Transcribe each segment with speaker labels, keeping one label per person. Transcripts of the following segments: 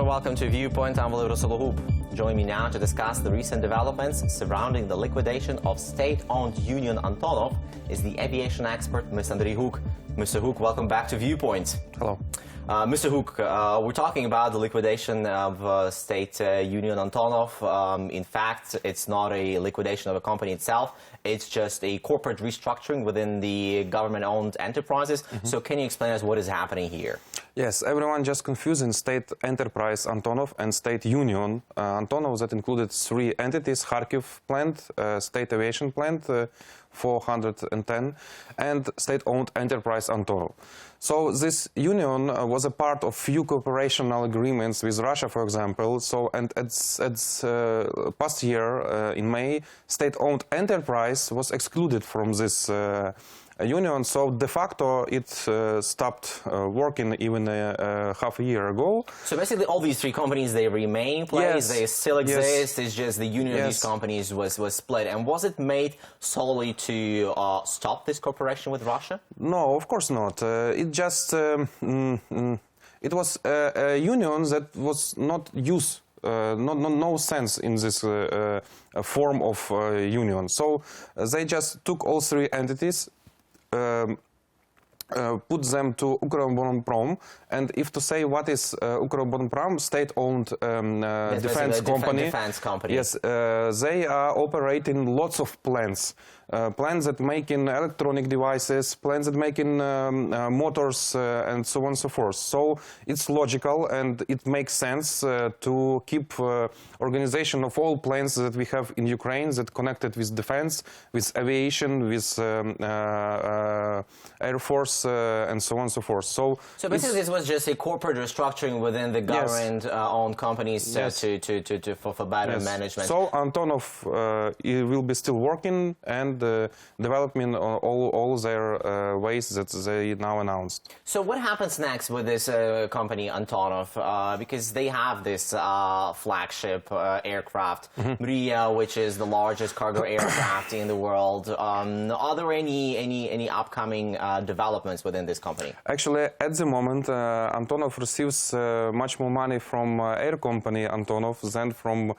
Speaker 1: welcome to Viewpoint. I'm SOLOHUB. Join me now to discuss the recent developments surrounding the liquidation of state-owned Union Antonov is the aviation expert, Mr. Andriy Guck. Mr. Guck, welcome back to Viewpoint.
Speaker 2: Hello.
Speaker 1: Mr. Guck, we're talking about the liquidation of state Union Antonov. In fact, it's not a liquidation of a company itself. It's just a corporate restructuring within the government-owned enterprises. So can you explain us what is happening here?
Speaker 2: Yes, everyone just confusing state enterprise Antonov and state union Antonov. That included three entities: Kharkiv plant, state aviation plant, 410, and state-owned enterprise Antonov. So this union was a part of few cooperational agreements with Russia, for example. So, and it's past year in May, state-owned enterprise was excluded from this union. So de facto it stopped working even half a year ago.
Speaker 1: So basically all these three companies, they remain in place, they still exist, it's just the union of these companies was split. And was it made solely to stop this cooperation with Russia?
Speaker 2: No, of course not. It just, it was a union that was not used, no sense in this form of union. So they just took all three entities, put them to Ukroboronprom, and if to say what is Ukroboronprom, state-owned defense company. Yes, they are operating lots of plants. Plants that making electronic devices, plants that making motors, and so on and so forth. So it's logical and it makes sense to keep organization of all plants that we have in Ukraine that connected with defense, with aviation, with Air Force, and so on and so forth. So
Speaker 1: basically this was just a corporate restructuring within the government-owned companies for better management.
Speaker 2: So Antonov will be still working and developing all their ways that they now announced.
Speaker 1: So what happens next with this company Antonov? Because they have this flagship aircraft, Mriya, which is the largest cargo aircraft in the world. Are there any upcoming developments within this company?
Speaker 2: Actually, at the moment, Antonov receives much more money from air company Antonov than from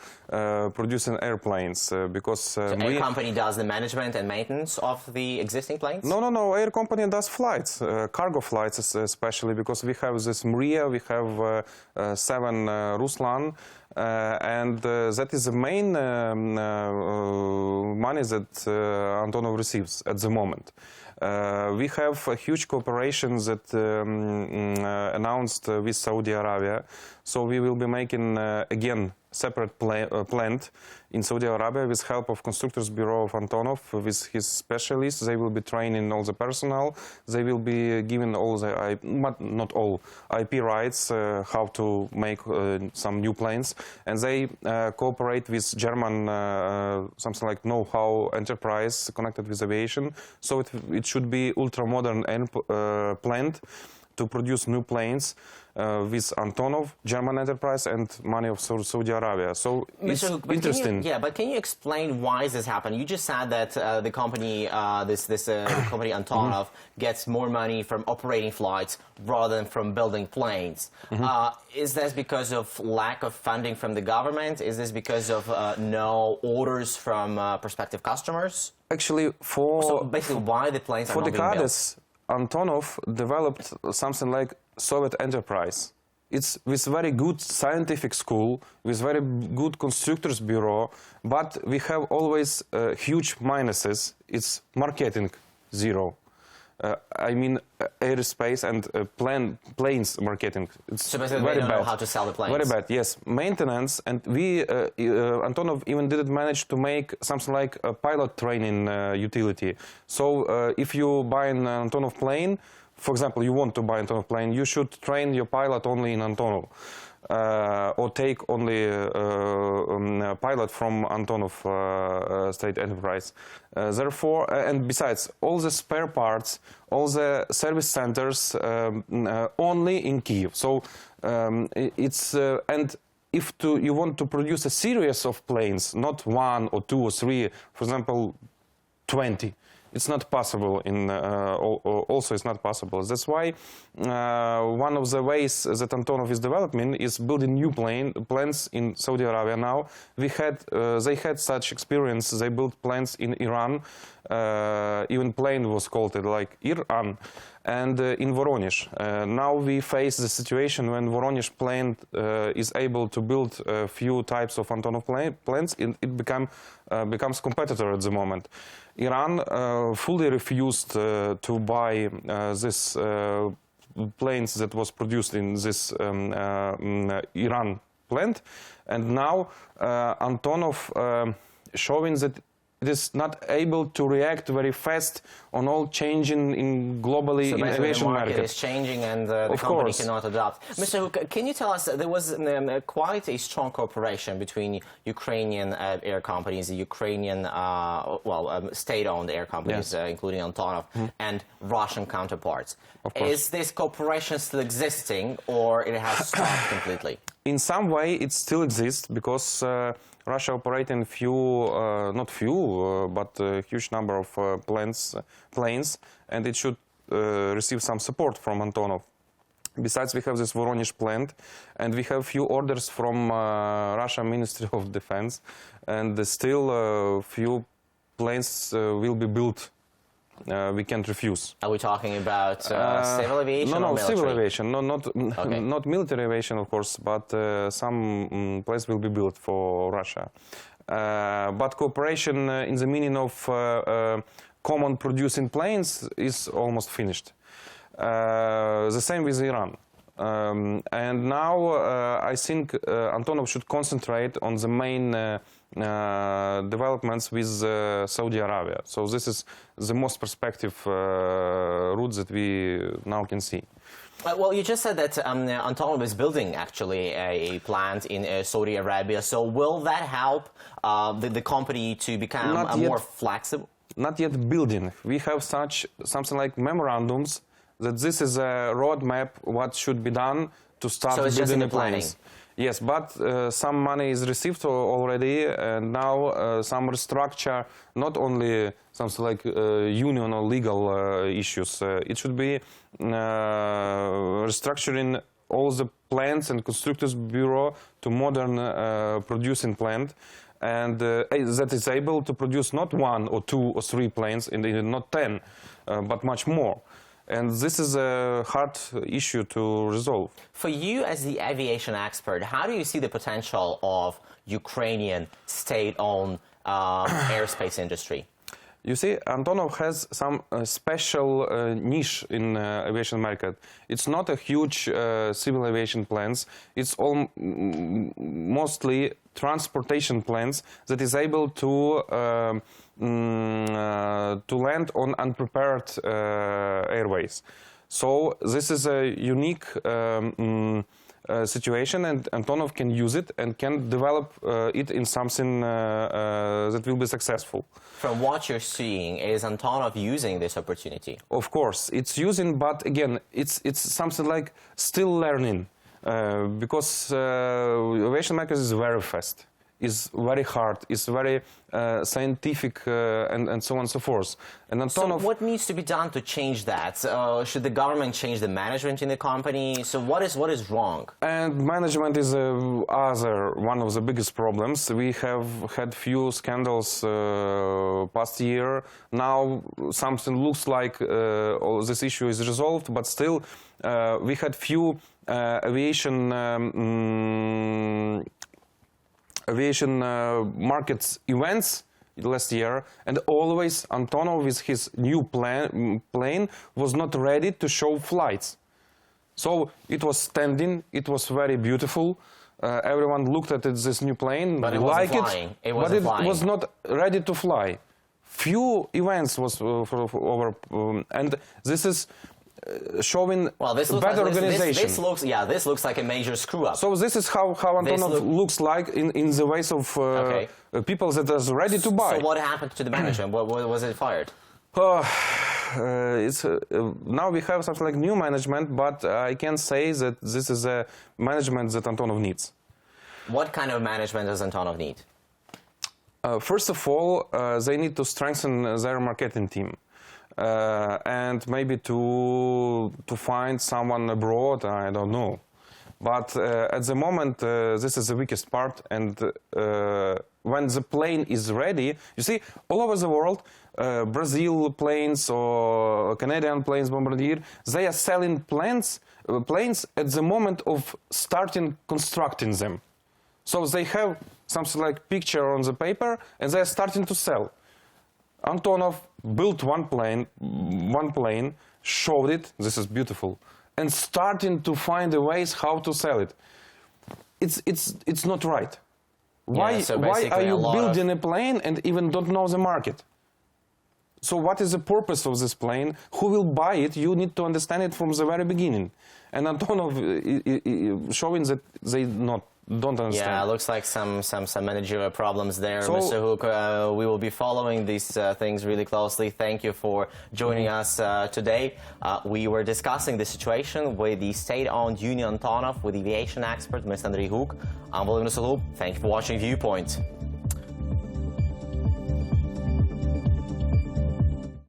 Speaker 2: producing airplanes, because
Speaker 1: so air company does the management and maintenance of the existing planes?
Speaker 2: No. Air company does flights, cargo flights especially, because we have this Mriya, we have 7 Ruslan, and that is the main money that Antonov receives at the moment. We have a huge cooperation that announced with Saudi Arabia, so we will be making again separate plant in Saudi Arabia with help of Constructors Bureau of Antonov, with his specialists. They will be training all the personnel. They will be given all the, not all, IP rights, how to make some new planes. And they cooperate with German, something like know-how enterprise connected with aviation. So it should be ultra-modern plant to produce new planes with Antonov, German enterprise, and money of Saudi Arabia. So it's interesting.
Speaker 1: But can you explain why is this happening? You just said that the company, company Antonov, gets more money from operating flights rather than from building planes. Is this because of lack of funding from the government? Is this because of no orders from prospective customers?
Speaker 2: Actually,
Speaker 1: so basically, why the planes are not being built?
Speaker 2: Antonov developed something like Soviet enterprise. It's with very good scientific school, with very good constructors bureau, but we have always huge minuses. It's marketing zero. I mean airspace and planes marketing. It's
Speaker 1: so basically
Speaker 2: very
Speaker 1: they don't
Speaker 2: bad.
Speaker 1: know how to sell the planes.
Speaker 2: Very bad, yes. Maintenance, and we, Antonov even didn't manage to make something like a pilot training utility. So if you buy an Antonov plane, for example, you want to buy an Antonov plane, you should train your pilot only in Antonov. Or take only a pilot from Antonov state enterprise. Therefore, and besides, all the spare parts, all the service centers only in Kyiv. So it's and if you want to produce a series of planes, not 1 or 2 or 3, for example, 20. it's not possible. Also, it's not possible. That's why one of the ways that Antonov is developing is building new plants in Saudi Arabia. Now they had such experience. They built plants in Iran. Even plane was called like Iran, and in Voronezh. Now we face the situation when Voronezh plant is able to build a few types of Antonov plants. It becomes competitor at the moment. Iran fully refused to buy this planes that was produced in this Iran plant, and now Antonov showing that it is not able to react very fast on all changing in globally in aviation
Speaker 1: the market
Speaker 2: market.
Speaker 1: is changing and the company cannot adapt. Mr. Hook, can you tell us, there was quite a strong cooperation between Ukrainian air companies, the Ukrainian state-owned air companies,
Speaker 2: Yes.
Speaker 1: including Antonov, and Russian counterparts. Is this cooperation still existing, or it has stopped completely?
Speaker 2: In some way, it still exists because Russia operating but a huge number of planes, and it should receive some support from Antonov. Besides, we have this Voronezh plant, and we have few orders from Russian Ministry of Defense, and still few planes will be built. We can't refuse.
Speaker 1: Are we talking about civil aviation or military?
Speaker 2: Civil aviation. Not military aviation, of course, but some planes will be built for Russia. But cooperation in the meaning of common producing planes is almost finished. The same with Iran. And now I think Antonov should concentrate on the main developments with Saudi Arabia. So this is the most perspective route that we now can see.
Speaker 1: Well, you just said that Antonov is building actually a plant in Saudi Arabia. So will that help the company to become more flexible?
Speaker 2: Not yet building. We have something like memorandums that this is a roadmap what should be done to start building the planes. Yes, but some money is received already, and now some restructure, not only something like union or legal issues. It should be restructuring all the plants and constructors bureau to modern producing plant, and that is able to produce not 1 or 2 or 3 planes, and not 10, but much more. And this is a hard issue to resolve.
Speaker 1: For you as the aviation expert, how do you see the potential of Ukrainian state-owned airspace industry?
Speaker 2: You see, Antonov has some special niche in aviation market. It's not a huge civil aviation planes. It's all mostly transportation planes that is able to land on unprepared airways. So this is a unique situation, and Antonov can use it and can develop it in something that will be successful.
Speaker 1: From what you're seeing, is Antonov using this opportunity?
Speaker 2: Of course, it's using, but again, it's something like still learning, because aviation market is very fast. Is very hard, is very scientific, and so on and so forth. And Antonov,
Speaker 1: so what needs to be done to change that? Should the government change the management in the company? So what is wrong? And
Speaker 2: management is one of the biggest problems. We have had few scandals past year. Now something looks like this issue is resolved, but still we had few aviation markets events last year, and always Antonov with his new plane was not ready to show flights. So it was standing, it was very beautiful. Everyone looked at this new plane,
Speaker 1: but it
Speaker 2: liked
Speaker 1: wasn't
Speaker 2: it, but it was not ready to fly. Few events was over, and this is showing better organization.
Speaker 1: This looks like a major screw-up.
Speaker 2: So this is how Antonov looks like in the ways of people that are ready to buy.
Speaker 1: So what happened to the management? Was it fired?
Speaker 2: Now we have something like new management, but I can say that this is a management that Antonov needs.
Speaker 1: What kind of management does Antonov need?
Speaker 2: First of all, they need to strengthen their marketing team. And maybe to find someone abroad, I don't know. But at the moment, this is the weakest part. And when the plane is ready, you see, all over the world, Brazil planes or Canadian planes, Bombardier, they are selling planes at the moment of starting constructing them. So they have something like picture on the paper, and they are starting to sell. Antonov built one plane, showed it, this is beautiful, and starting to find the ways how to sell it. It's not right. Why are you building a plane and even don't know the market? So what is the purpose of this plane? Who will buy it? You need to understand it from the very beginning. And Antonov showing that they don't understand.
Speaker 1: Yeah, it looks like some managerial problems there,
Speaker 2: So,
Speaker 1: Mr. Guck. We will be following these things really closely. Thank you for joining us today. We were discussing the situation with the state-owned Union Antonov, with aviation expert, Mr. Andriy Guck. I'm VOLODYMYR. Thank you for watching Viewpoint.